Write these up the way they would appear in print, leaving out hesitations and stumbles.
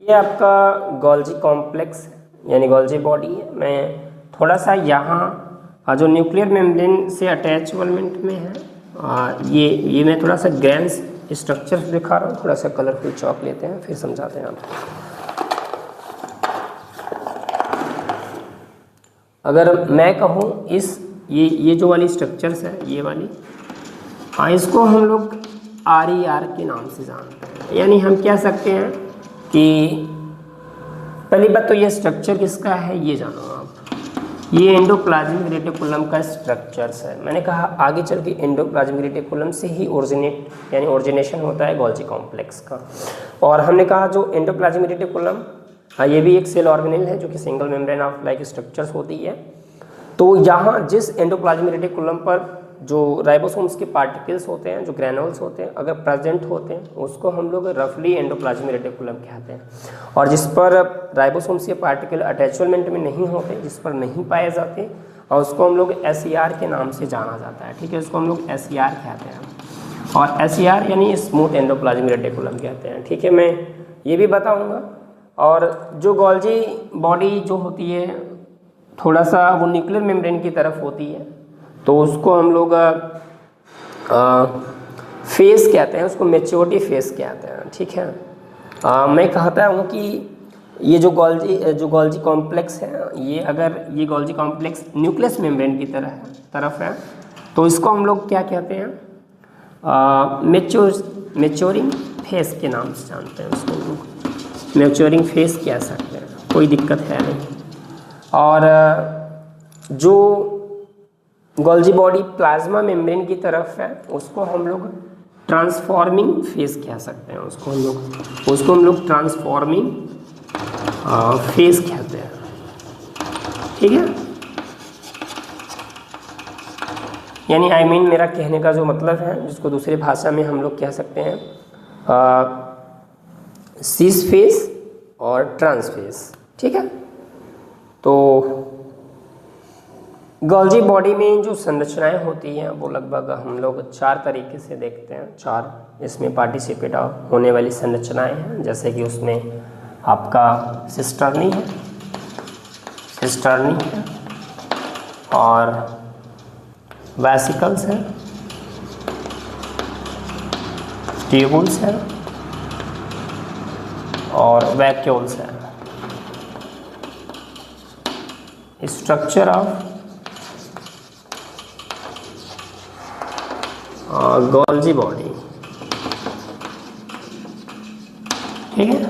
ये आपका Golgi complex यानी गोल्जी बॉडी है। मैं थोड़ा सा यहाँ जो न्यूक्लियर मेम्ब्रेन से अटैचमेंट में है ये मैं थोड़ा सा ग्रैंस स्ट्रक्चर दिखा रहा हूँ। थोड़ा सा कलरफुल चॉक लेते हैं फिर समझाते हैं आपको। अगर मैं कहूँ ये जो वाली स्ट्रक्चर्स है ये वाली, इसको हम लोग RER के नाम से जानते हैं। यानी हम कह सकते हैं कि पहली बात तो ये स्ट्रक्चर किसका है ये जानो आप। ये एंडोप्लाज्मिक रेटिकुलम का स्ट्रक्चर्स है। मैंने कहा आगे चल के एंडोप्लाज्मिक रेटिकुलम से ही ओरिजिनेशन होता है गोल्जी कॉम्प्लेक्स का। और हमने कहा जो एंडोप्लाज्मिक रेटिकुलम ये भी एक सेल ऑर्गेनेल है जो कि single membrane of like structures होती है। तो यहाँ जिस एंडोप्लाज्मिक रेटिकुलम पर जो राइबोसोम्स के पार्टिकल्स होते हैं, जो ग्रैनुल्स होते हैं, अगर प्रेजेंट होते हैं उसको हम लोग रफली एंडोप्लाज्मिक रेटिकुलम कहते हैं। और जिस पर राइबोसोम्स के पार्टिकल अटैचमेंट में नहीं होते, जिस पर नहीं पाए जाते, और उसको हम लोग SER के नाम से जाना जाता है। ठीक है, उसको हम लोग SER कहते हैं। और SER यानी स्मूथ एंडोप्लाज्मिक रेटिकुलम कहते हैं। ठीक है, मैं ये भी बताऊँगा। और जो गोल्जी बॉडी जो होती है थोड़ा सा वो न्यूक्लियर मेम्ब्रेन की तरफ होती है, तो उसको हम लोग फेस कहते हैं, उसको मैच्योरिटी फेस कहते हैं। ठीक है, मैं कहता हूँ कि ये जो गोल्जी कॉम्प्लेक्स है, ये अगर ये गोल्जी कॉम्प्लेक्स न्यूक्लियस मेम्ब्रेन की तरफ है तो इसको हम लोग क्या कहते हैं, मैच्योरिंग फेस के नाम से जानते हैं। उसको हम लोग मैच्योरिंग फेस कह सकते हैं, कोई दिक्कत है नहीं। और जो गोल्जी बॉडी प्लाज्मा मेम्ब्रेन की तरफ है उसको हम लोग ट्रांसफॉर्मिंग फेस कह सकते हैं। उसको हम लोग ट्रांसफॉर्मिंग फेस कहते हैं। ठीक है, यानी मेरा कहने का जो मतलब है, जिसको दूसरी भाषा में हम लोग कह सकते हैं सीस फेस और ट्रांस फेस। ठीक है, तो गोल्जी बॉडी में जो संरचनाएं होती हैं वो लगभग हम लोग 4 तरीके से देखते हैं। 4 इसमें पार्टिसिपेट होने वाली संरचनाएं हैं। जैसे कि उसमें आपका सिस्टर्नी है और वेसिकल्स है, ट्यूबुल्स है और वैक्यूल्स है। Structure of Golgi body. ठीक है,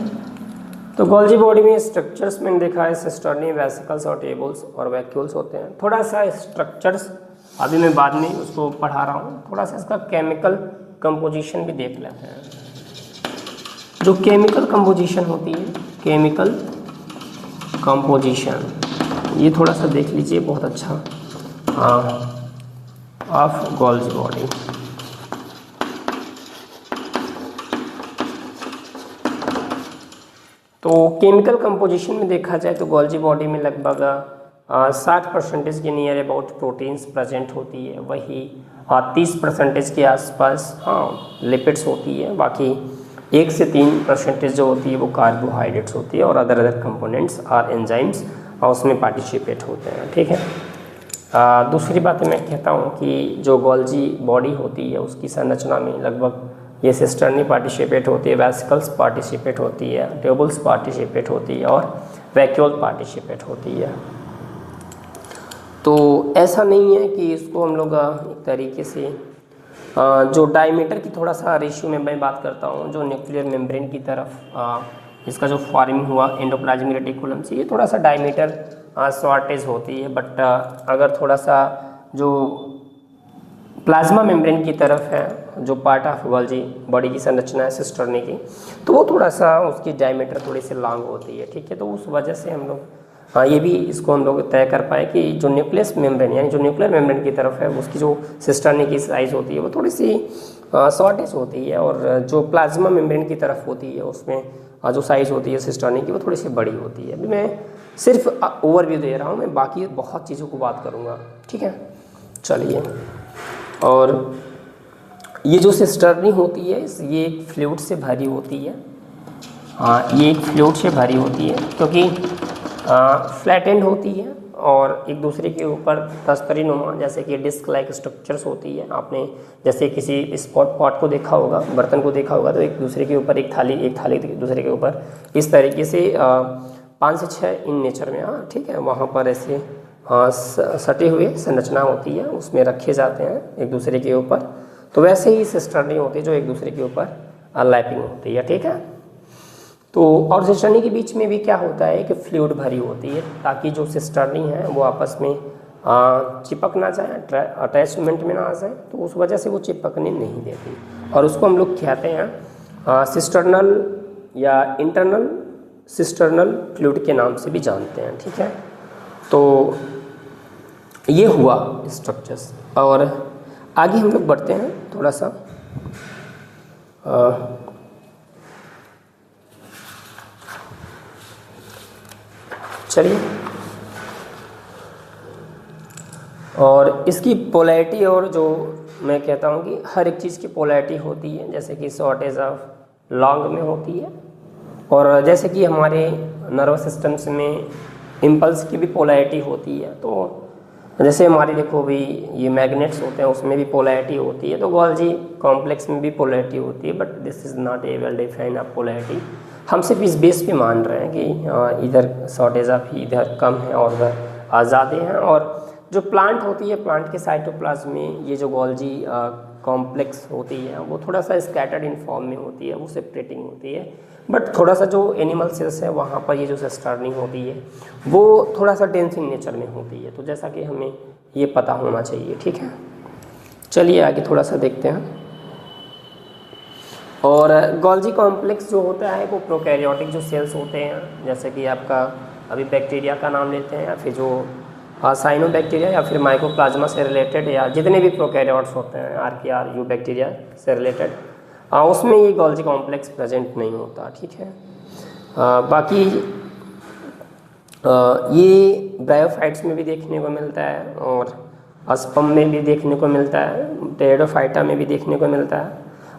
तो गोल्जी बॉडी में स्ट्रक्चर्स मैंने देखा है सिस्टर्नी, वेसिकल्स और ट्यूबुल्स और वैक्यूल्स होते हैं। थोड़ा सा स्ट्रक्चर्स अभी मैं बाद में उसको पढ़ा रहा हूँ। थोड़ा सा इसका केमिकल कंपोजिशन भी देख लेते हैं। जो केमिकल कंपोजिशन होती है, केमिकल कंपोजिशन ये थोड़ा सा देख लीजिए, बहुत अच्छा ऑफ गोल्जी बॉडी। तो केमिकल कंपोजिशन में देखा जाए तो गोल्जी बॉडी में लगभग 60% के नियर अबाउट प्रोटीन्स प्रेजेंट होती है। वही 30% के आसपास लिपिड्स होती है। बाकी 1 से 3% जो होती है वो कार्बोहाइड्रेट्स होती है और अदर कंपोनेंट्स और एंजाइम्स और उसमें पार्टिसिपेट होते हैं। ठीक है, दूसरी बात मैं कहता हूँ कि जो गोल्जी बॉडी होती है उसकी संरचना में लगभग ये सिस्टर्नी पार्टिसिपेट होती है, वेसिकल्स पार्टिसिपेट होती है, ट्यूबुल्स पार्टिसिपेट होती है और वैक्यूल पार्टिसिपेट होती है। तो ऐसा नहीं है कि इसको हम लोग एक तरीके से जो डायमीटर की थोड़ा सा रेशियो में मैं बात करता हूँ, जो न्यूक्लियर मेम्ब्रेन की तरफ इसका जो फॉर्मिंग हुआ एंडोप्लाज्मिक रेटिकुलम से, ये थोड़ा सा डायमीटर शॉर्टेज होती है। बट अगर थोड़ा सा जो प्लाज्मा मेम्ब्रेन की तरफ है, जो पार्ट ऑफ गोल्जी बॉडी की संरचना है सिस्टर्नी की, तो वो थोड़ा सा उसकी डायमीटर थोड़ी सी लॉन्ग होती है। ठीक है, तो उस वजह से हम लोग ये भी इसको हम लोग तय कर पाए कि जो न्यूक्लियस मेम्ब्रेन यानी जो न्यूक्लियर मेम्ब्रेन की तरफ है उसकी जो सिस्टर्नी की साइज़ होती है वो थोड़ी सी शॉर्टेज होती है, और जो प्लाज्मा मेम्ब्रेन की तरफ होती है उसमें जो साइज़ होती है सिस्टर्नी की वो थोड़ी सी बड़ी होती है। अभी मैं सिर्फ ओवरव्यू दे रहा हूँ, मैं बाकी बहुत चीज़ों को बात करूँगा। ठीक है, चलिए। और ये जो सिस्टर्नी होती है ये एक फ्लूइड से भरी होती है ये एक फ्लूइड से भरी होती है क्योंकि फ्लैटेंड होती है और एक दूसरे के ऊपर तस्तरी नुमा जैसे कि डिस्क लाइक स्ट्रक्चर्स होती है। आपने जैसे किसी स्पॉट पॉट को देखा होगा, बर्तन को देखा होगा, तो एक दूसरे के ऊपर एक थाली दूसरे के ऊपर इस तरीके से 5 से 6 इन नेचर में, हाँ ठीक है, वहाँ पर ऐसे सटे हुए संरचना होती है, उसमें रखे जाते हैं एक दूसरे के ऊपर। तो वैसे ही सिस्टर्नी होती है जो एक दूसरे के ऊपर लैपिंग होती है, ठीक है। तो और सिस्टर्नी के बीच में भी क्या होता है कि फ्लूइड भरी होती है ताकि जो सिस्टर्नी है वो आपस में चिपक ना जाए, अटैचमेंट में ना आ जाए, तो उस वजह से वो चिपकने नहीं देती और उसको हम लोग कहते हैं सिस्टर्नल या इंटरनल सिस्टर्नल फ्लूइड के नाम से भी जानते हैं, ठीक है। तो ये हुआ स्ट्रक्चर्स और आगे हम लोग बढ़ते हैं थोड़ा सा। चलिए, और इसकी पोलैरिटी, और जो मैं कहता हूँ कि हर एक चीज़ की पोलैरिटी होती है, जैसे कि शॉर्टेज ऑफ लॉन्ग में होती है, और जैसे कि हमारे नर्वस सिस्टम्स में इम्पल्स की भी पोलैरिटी होती है। तो जैसे हमारी देखो भी ये मैग्नेट्स होते हैं उसमें भी पोलैरिटी होती है, तो गोल्जी कॉम्प्लेक्स में भी पोलैरिटी होती है, but this is not a well defined of polarity. हम सिर्फ इस बेस पे मान रहे हैं कि इधर शॉर्टेज ऑफ इधर कम है और उधर ज़्यादा हैं। और जो प्लांट होती है, प्लांट के साइटोप्लाज्म में ये जो गोल्जी कॉम्प्लेक्स होती है वो थोड़ा सा स्कैटर्ड इन फॉर्म में होती है, वो सेपरेटिंग होती है, बट थोड़ा सा जो एनिमल सेल्स है वहाँ पर ये जो सिस्टर्नी होती है वो थोड़ा सा डेंस इन नेचर में होती है। तो जैसा कि हमें ये पता होना चाहिए, ठीक है। चलिए आगे थोड़ा सा देखते हैं। और गोल्जी कॉम्प्लेक्स जो होता है वो प्रोकैरियोटिक जो सेल्स होते हैं, जैसे कि आपका अभी बैक्टीरिया का नाम लेते हैं, या फिर जो साइनोबैक्टीरिया या फिर माइकोप्लाज्मा से रिलेटेड, या जितने भी प्रोकैरियोट्स होते हैं आर्किया यू बैक्टीरिया से रिलेटेड, उसमें ये गोल्जी कॉम्प्लेक्स प्रेजेंट नहीं होता, ठीक है। बाकी ये ब्रायोफाइट्स में भी देखने को मिलता है और अस्पम में भी देखने को मिलता है, टेरिडोफाइटा में भी देखने को मिलता है,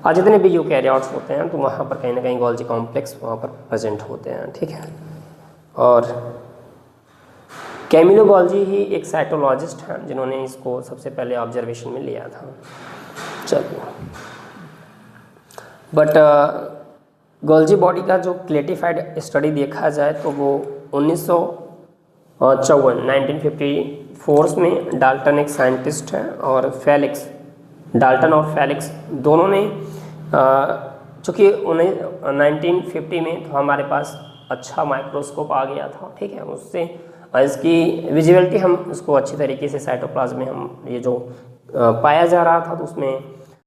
और जितने भी यूकैरियोट्स होते हैं तो वहाँ पर कहीं ना कहीं गोल्जी कॉम्प्लेक्स वहाँ पर प्रेजेंट होते हैं, ठीक है। और कैमिलो गोल्जी ही एक साइटोलॉजिस्ट हैं जिन्होंने इसको सबसे पहले ऑब्जर्वेशन में लिया था। चलिए, बट गोल्जी बॉडी का जो क्लेटिफाइड स्टडी देखा जाए तो वो 1954 में डाल्टन एक साइंटिस्ट हैं, और फेलिक्स, डाल्टन और फेलिक्स दोनों ने, चूँकि 1950 में तो हमारे पास अच्छा माइक्रोस्कोप आ गया था, ठीक है, उससे इसकी विजिबिलिटी हम इसको अच्छी तरीके से साइटोप्लाज्म में हम ये जो पाया जा रहा था तो उसमें